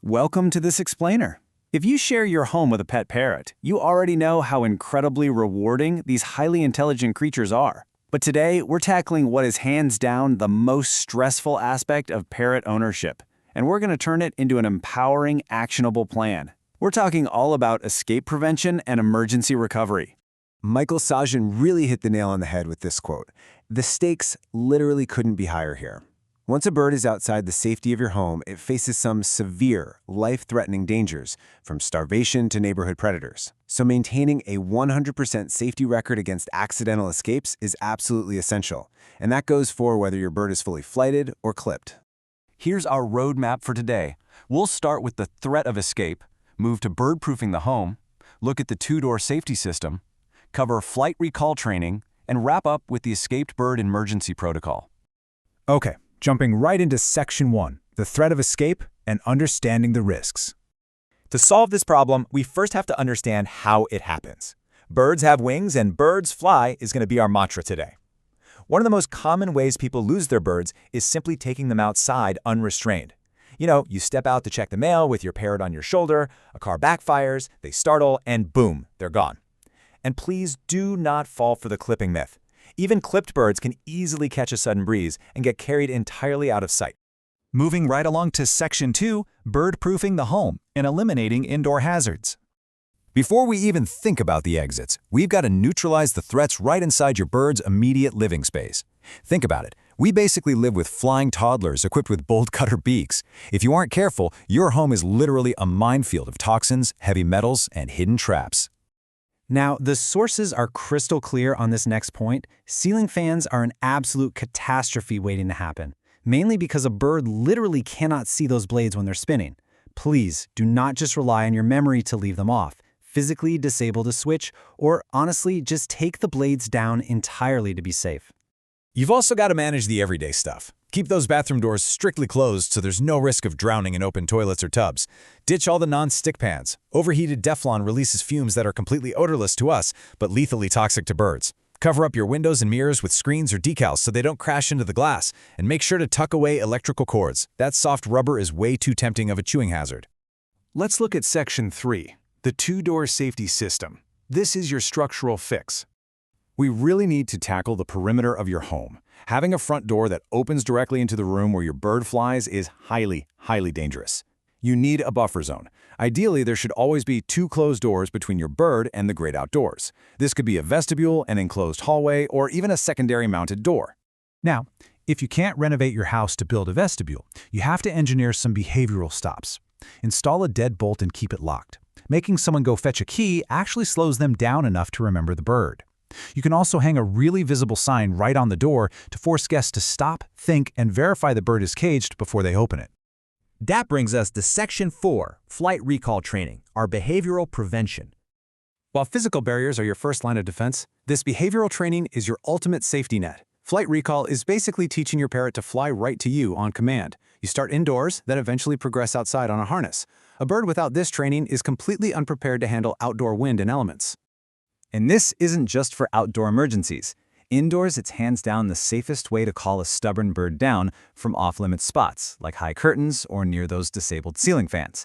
Welcome to this explainer. If you share your home with a pet parrot, you already know how incredibly rewarding these highly intelligent creatures are. But today, we're tackling what is hands down the most stressful aspect of parrot ownership, and we're going to turn it into an empowering, actionable plan. We're talking all about escape prevention and emergency recovery. Michael Sajan really hit the nail on the head with this quote. The stakes literally couldn't be higher here. Once a bird is outside the safety of your home, it faces some severe, life-threatening dangers, from starvation to neighborhood predators. So maintaining a 100% safety record against accidental escapes is absolutely essential, and that goes for whether your bird is fully flighted or clipped. Here's our roadmap for today. We'll start with the threat of escape, move to bird-proofing the home, look at the two-door safety system, cover flight recall training, and wrap up with the escaped bird emergency protocol. Okay, jumping right into Section 1, the threat of escape and understanding the risks. To solve this problem, we first have to understand how it happens. Birds have wings and birds fly is going to be our mantra today. One of the most common ways people lose their birds is simply taking them outside unrestrained. You step out to check the mail with your parrot on your shoulder, a car backfires, they startle, and boom, they're gone. And please do not fall for the clipping myth. Even clipped birds can easily catch a sudden breeze and get carried entirely out of sight. Moving right along to Section 2, bird-proofing the home and eliminating indoor hazards. Before we even think about the exits, we've got to neutralize the threats right inside your bird's immediate living space. Think about it. We basically live with flying toddlers equipped with bolt-cutter beaks. If you aren't careful, your home is literally a minefield of toxins, heavy metals, and hidden traps. Now, the sources are crystal clear on this next point. Ceiling fans are an absolute catastrophe waiting to happen, mainly because a bird literally cannot see those blades when they're spinning. Please do not just rely on your memory to leave them off. Physically disable the switch, or honestly, just take the blades down entirely to be safe. You've also got to manage the everyday stuff. Keep those bathroom doors strictly closed so there's no risk of drowning in open toilets or tubs. Ditch all the non-stick pans. Overheated Teflon releases fumes that are completely odorless to us, but lethally toxic to birds. Cover up your windows and mirrors with screens or decals so they don't crash into the glass, and make sure to tuck away electrical cords. That soft rubber is way too tempting of a chewing hazard. Let's look at Section 3, the two-door safety system. This is your structural fix. We really need to tackle the perimeter of your home. Having a front door that opens directly into the room where your bird flies is highly, highly dangerous. You need a buffer zone. Ideally, there should always be two closed doors between your bird and the great outdoors. This could be a vestibule, an enclosed hallway, or even a secondary mounted door. Now, if you can't renovate your house to build a vestibule, you have to engineer some behavioral stops. Install a deadbolt and keep it locked. Making someone go fetch a key actually slows them down enough to remember the bird. You can also hang a really visible sign right on the door to force guests to stop, think, and verify the bird is caged before they open it. That brings us to Section 4, Flight Recall Training, our behavioral prevention. While physical barriers are your first line of defense, this behavioral training is your ultimate safety net. Flight recall is basically teaching your parrot to fly right to you on command. You start indoors, then eventually progress outside on a harness. A bird without this training is completely unprepared to handle outdoor wind and elements. And this isn't just for outdoor emergencies. Indoors, it's hands down the safest way to call a stubborn bird down from off-limits spots, like high curtains or near those disabled ceiling fans.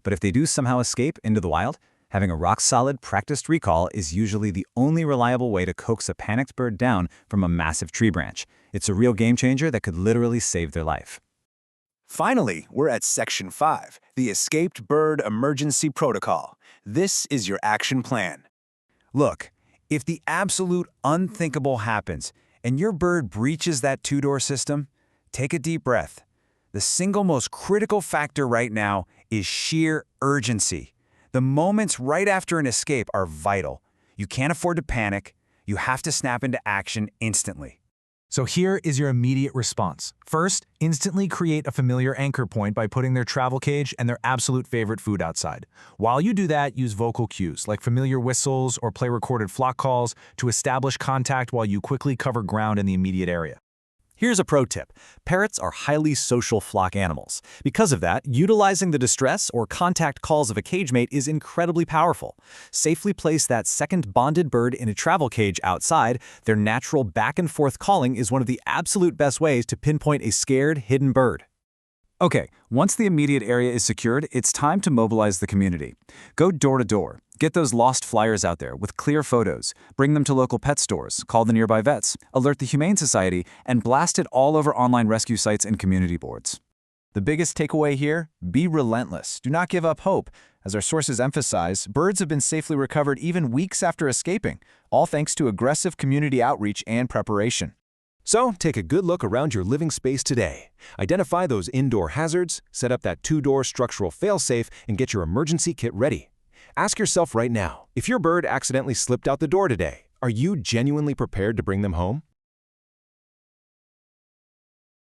But if they do somehow escape into the wild, having a rock-solid, practiced recall is usually the only reliable way to coax a panicked bird down from a massive tree branch. It's a real game-changer that could literally save their life. Finally, we're at Section 5, the Escaped Bird Emergency Protocol. This is your action plan. Look, if the absolute unthinkable happens and your bird breaches that two-door system, take a deep breath. The single most critical factor right now is sheer urgency. The moments right after an escape are vital. You can't afford to panic. You have to snap into action instantly. So here is your immediate response. First, instantly create a familiar anchor point by putting their travel cage and their absolute favorite food outside. While you do that, use vocal cues like familiar whistles or play recorded flock calls to establish contact while you quickly cover ground in the immediate area. Here's a pro tip. Parrots are highly social flock animals. Because of that, utilizing the distress or contact calls of a cage mate is incredibly powerful. Safely place that second bonded bird in a travel cage outside. Their natural back and forth calling is one of the absolute best ways to pinpoint a scared, hidden bird. Okay, once the immediate area is secured, it's time to mobilize the community. Go door to door. Get those lost flyers out there with clear photos. Bring them to local pet stores, call the nearby vets, alert the Humane Society, and blast it all over online rescue sites and community boards. The biggest takeaway here? Be relentless. Do not give up hope. As our sources emphasize, birds have been safely recovered even weeks after escaping, all thanks to aggressive community outreach and preparation. So, take a good look around your living space today. Identify those indoor hazards, set up that 2-door structural failsafe, and get your emergency kit ready. Ask yourself right now, if your bird accidentally slipped out the door today, are you genuinely prepared to bring them home?